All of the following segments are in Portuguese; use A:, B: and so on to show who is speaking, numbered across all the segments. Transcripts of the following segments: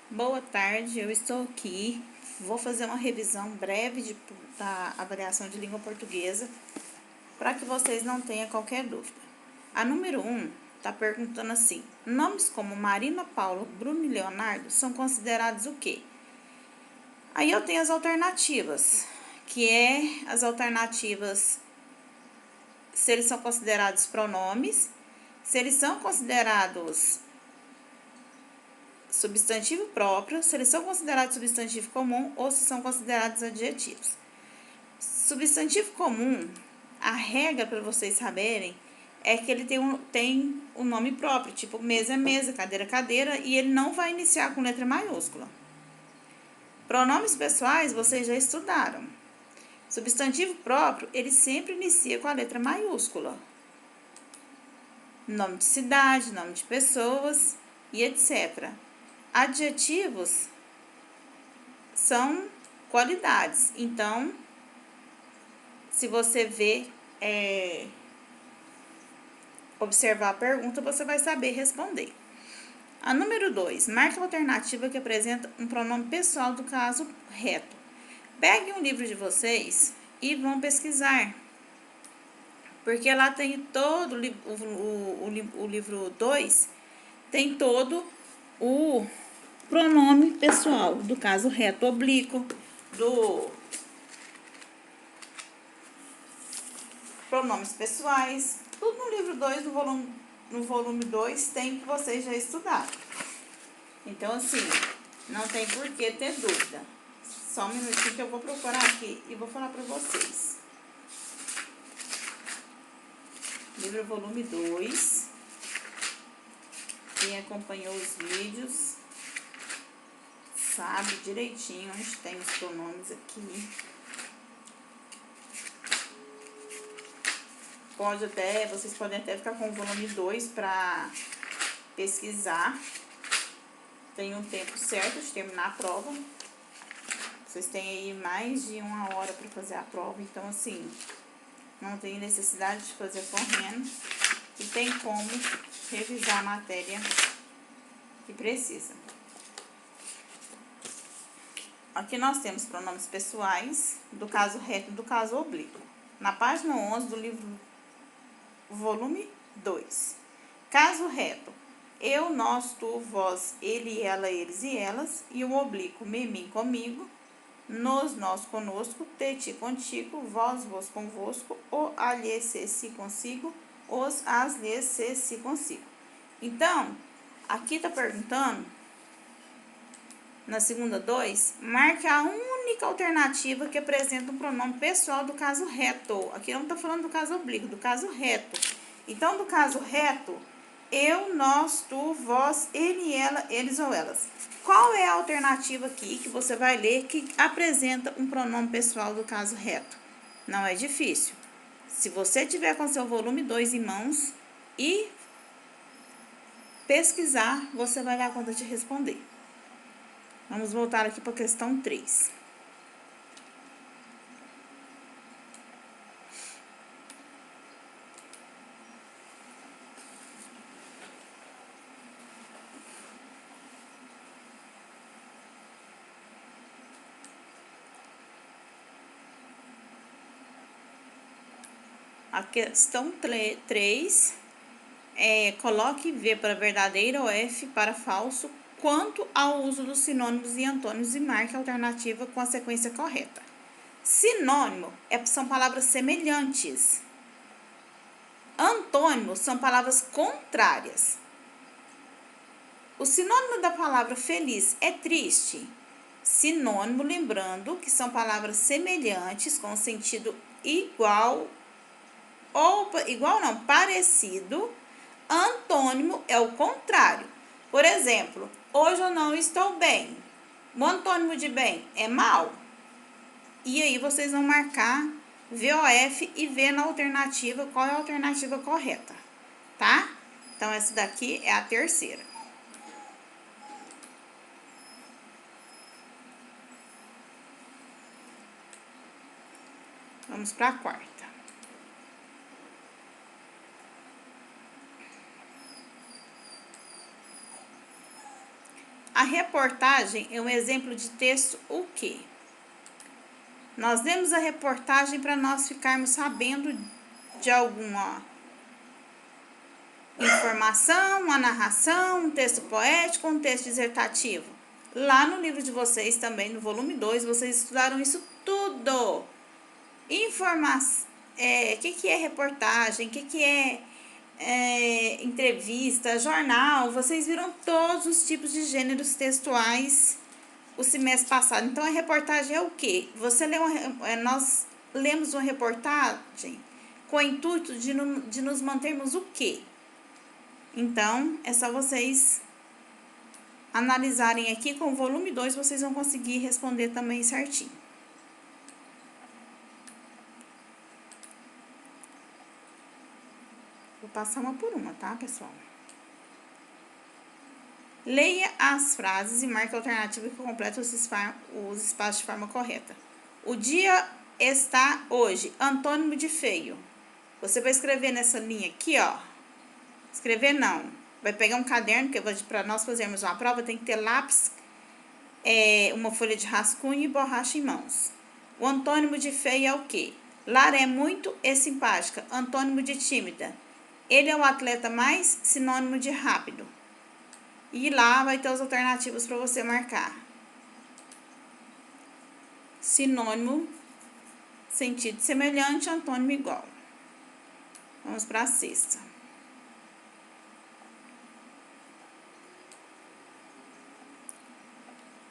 A: Boa tarde, eu estou aqui. Vou fazer uma revisão breve da avaliação de língua portuguesa para que vocês não tenham qualquer dúvida. A número 1 está perguntando assim: nomes como Marina, Paulo, Bruno e Leonardo são considerados o quê? Aí eu tenho as alternativas, as alternativas se eles são considerados pronomes, se eles são considerados substantivo próprio, se eles são considerados substantivo comum ou se são considerados adjetivos. Substantivo comum, a regra para vocês saberem é que ele tem um nome próprio, tipo mesa é mesa, cadeira é cadeira, e ele não vai iniciar com letra maiúscula. Pronomes pessoais vocês já estudaram. Substantivo próprio, ele sempre inicia com a letra maiúscula. Nome de cidade, nome de pessoas e etc. Adjetivos são qualidades. Então, se você observar a pergunta, você vai saber responder. A número 2, marque a alternativa que apresenta um pronome pessoal do caso reto. Peguem um livro de vocês e vão pesquisar. Porque lá tem todo o livro 2, tem todo o pronome pessoal do caso reto, oblíquo, do pronomes pessoais, tudo no livro 2, no volume 2, tem que vocês já estudaram. Então, assim, não tem por que ter dúvida. Só um minutinho que eu vou procurar aqui e vou falar para vocês. Livro volume 2. Quem acompanhou os vídeos sabe direitinho onde tem os pronomes aqui. Vocês podem até ficar com o volume 2 para pesquisar. Tem um tempo certo de terminar a prova. Vocês têm aí mais de 1 hora para fazer a prova, então assim, não tem necessidade de fazer correndo e tem como revisar a matéria que precisa. Aqui nós temos pronomes pessoais do caso reto e do caso oblíquo. Na página 11 do livro volume 2. Caso reto: eu, nós, tu, vós, ele, ela, eles e elas, e o oblíquo: me, mim, comigo, nos, nós, conosco, te, ti, contigo, vós, vos, convosco, o, a, lhe, se, si, consigo, os, as, lhe, se, si, consigo. Então, aqui tá perguntando, na segunda 2, marque a única alternativa que apresenta um pronome pessoal do caso reto. Aqui não tá falando do caso oblíquo, do caso reto. Então, do caso reto, eu, nós, tu, vós, ele, ela, eles ou elas. Qual é a alternativa aqui que você vai ler que apresenta um pronome pessoal do caso reto? Não é difícil. Se você tiver com seu volume 2 em mãos e pesquisar, você vai dar conta de responder. Vamos voltar aqui para a questão 3. A questão 3 coloque V para verdadeiro ou F para falso quanto ao uso dos sinônimos e antônimos e marque a alternativa com a sequência correta. Sinônimo são palavras semelhantes. Antônimos são palavras contrárias. O sinônimo da palavra feliz é triste. Sinônimo, lembrando que são palavras semelhantes com sentido igual ou igual não, parecido. Antônimo é o contrário. Por exemplo, hoje eu não estou bem. O antônimo de bem é mal. E aí vocês vão marcar VOF e ver na alternativa qual é a alternativa correta, tá? Então, essa daqui é a terceira. Vamos para a quarta. A reportagem é um exemplo de texto o quê? Nós lemos a reportagem para nós ficarmos sabendo de alguma informação, uma narração, um texto poético, um texto dissertativo. Lá no livro de vocês também, no volume 2, vocês estudaram isso tudo. Informação, que é reportagem, que é entrevista, jornal, vocês viram todos os tipos de gêneros textuais o semestre passado. Então, a reportagem é o quê? Nós lemos uma reportagem com o intuito de nos mantermos o quê? Então, é só vocês analisarem aqui com o volume 2, vocês vão conseguir responder também certinho. Vou passar uma por uma, tá, pessoal? Leia as frases e marque a alternativa que completa os espaços de forma correta. O dia está hoje. Antônimo de feio. Você vai escrever nessa linha aqui, ó. Escrever não. Vai pegar um caderno, que para nós fazermos uma prova, tem que ter lápis, uma folha de rascunho e borracha em mãos. O antônimo de feio é o quê? Lara é muito e simpática. Antônimo de tímida. Ele é o atleta mais, sinônimo de rápido. E lá vai ter as alternativas para você marcar. Sinônimo, sentido semelhante, antônimo igual. Vamos para a sexta.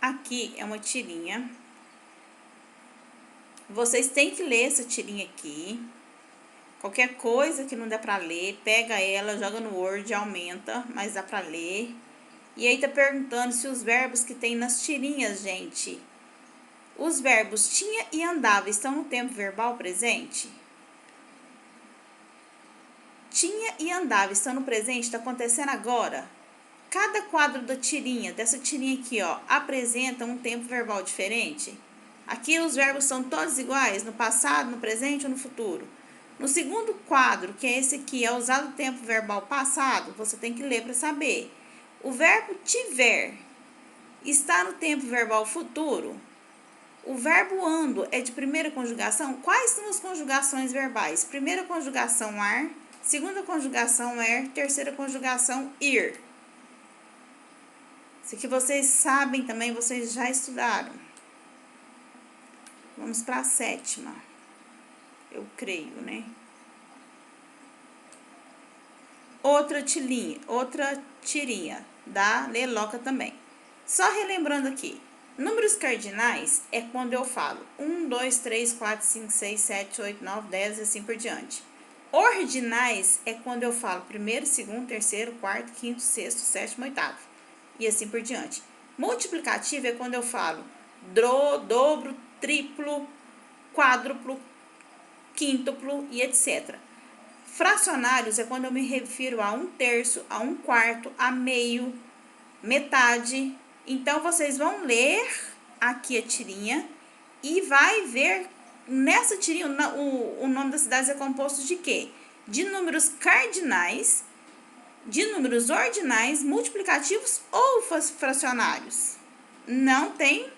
A: Aqui é uma tirinha. Vocês têm que ler essa tirinha aqui. Qualquer coisa que não dá para ler, pega ela, joga no Word, aumenta, mas dá para ler. E aí tá perguntando se os verbos que tem nas tirinhas, gente, os verbos tinha e andava estão no tempo verbal presente? Tinha e andava estão no presente, está acontecendo agora? Cada quadro da tirinha, dessa tirinha aqui, ó, apresenta um tempo verbal diferente? Aqui os verbos são todos iguais, no passado, no presente ou no futuro? No segundo quadro, que é esse aqui, é usado o tempo verbal passado, você tem que ler para saber. O verbo tiver está no tempo verbal futuro? O verbo ando é de primeira conjugação? Quais são as conjugações verbais? Primeira conjugação ar, segunda conjugação terceira conjugação ir. Isso aqui vocês sabem também, vocês já estudaram. Vamos para a sétima. Eu creio, né? Outra tirinha da Leloca também. Só relembrando aqui, números cardinais é quando eu falo 1, 2, 3, 4, 5, 6, 7, 8, 9, 10 e assim por diante. Ordinais é quando eu falo primeiro, segundo, terceiro, quarto, quinto, sexto, sétimo, oitavo e assim por diante. Multiplicativo é quando eu falo dobro, triplo, quádruplo, quíntuplo e etc. Fracionários é quando eu me refiro a 1/3, a 1/4, a meio, metade. Então, vocês vão ler aqui a tirinha e vai ver nessa tirinha o nome das cidades é composto de quê? De números cardinais, de números ordinais, multiplicativos ou fracionários. Não tem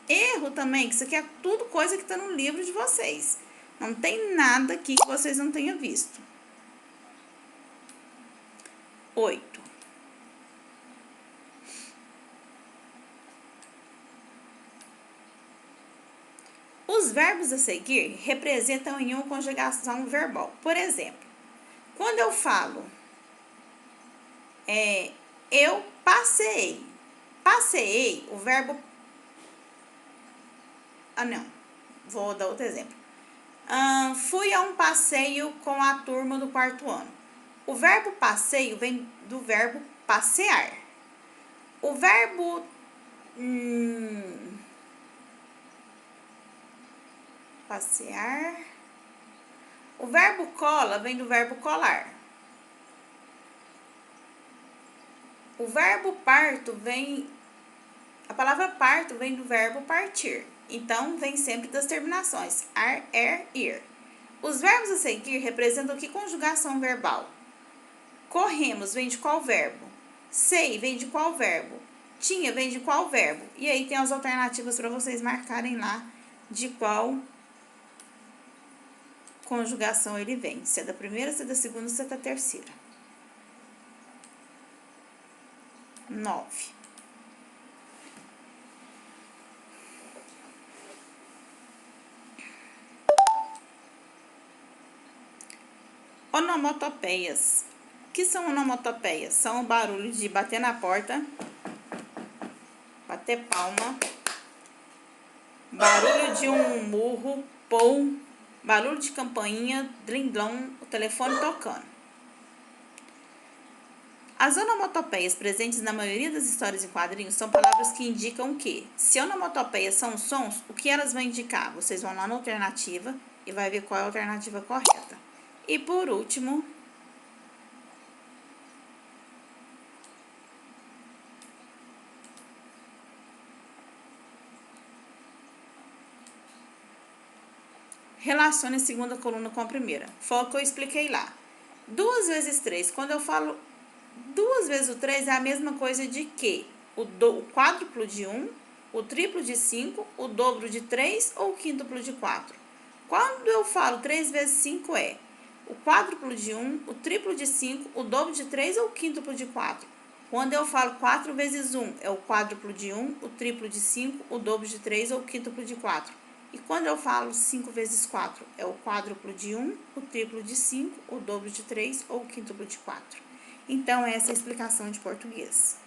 A: erro também, que isso aqui é tudo coisa que está no livro de vocês. Não tem nada aqui que vocês não tenham visto. 8. Os verbos a seguir representam em uma conjugação verbal. Por exemplo, quando eu falo eu passei. Passeei, o verbo... Vou dar outro exemplo. Fui a um passeio com a turma do quarto ano. O verbo passeio vem do verbo passear. O verbo passear. O verbo cola vem do verbo colar. O verbo parto vem... A palavra parto vem do verbo partir. Então, vem sempre das terminações. Ar, ir. Os verbos a seguir representam que conjugação verbal? Corremos vem de qual verbo? Sei vem de qual verbo? Tinha vem de qual verbo? E aí tem as alternativas para vocês marcarem lá de qual conjugação ele vem. Se é da primeira, se é da segunda, se é da terceira. 9. Onomatopeias. O que são onomatopeias? São o barulho de bater na porta, bater palma, barulho de um murro, pum, barulho de campainha, dlim-blom, o telefone tocando. As onomatopeias presentes na maioria das histórias em quadrinhos são palavras que indicam o quê? Se onomatopeias são sons, o que elas vão indicar? Vocês vão lá na alternativa e vai ver qual é a alternativa correta. E por último, relacione a segunda coluna com a primeira. Foi o que eu expliquei lá. 2 vezes 3, quando eu falo 2 vezes o 3 é a mesma coisa de que o quádruplo de 1, o triplo de 5, o dobro de 3 ou o quíntuplo de 4. Quando eu falo 3 vezes 5 é o quádruplo de 1, o triplo de 5, o dobro de 3 ou o quíntuplo de 4. Quando eu falo 4 vezes 1 é o quádruplo de 1, o triplo de 5, o dobro de 3 ou o quíntuplo de 4. E quando eu falo 5 vezes 4 é o quádruplo de 1, o triplo de 5, o dobro de 3 ou o quíntuplo de 4. Então, essa é a explicação de português.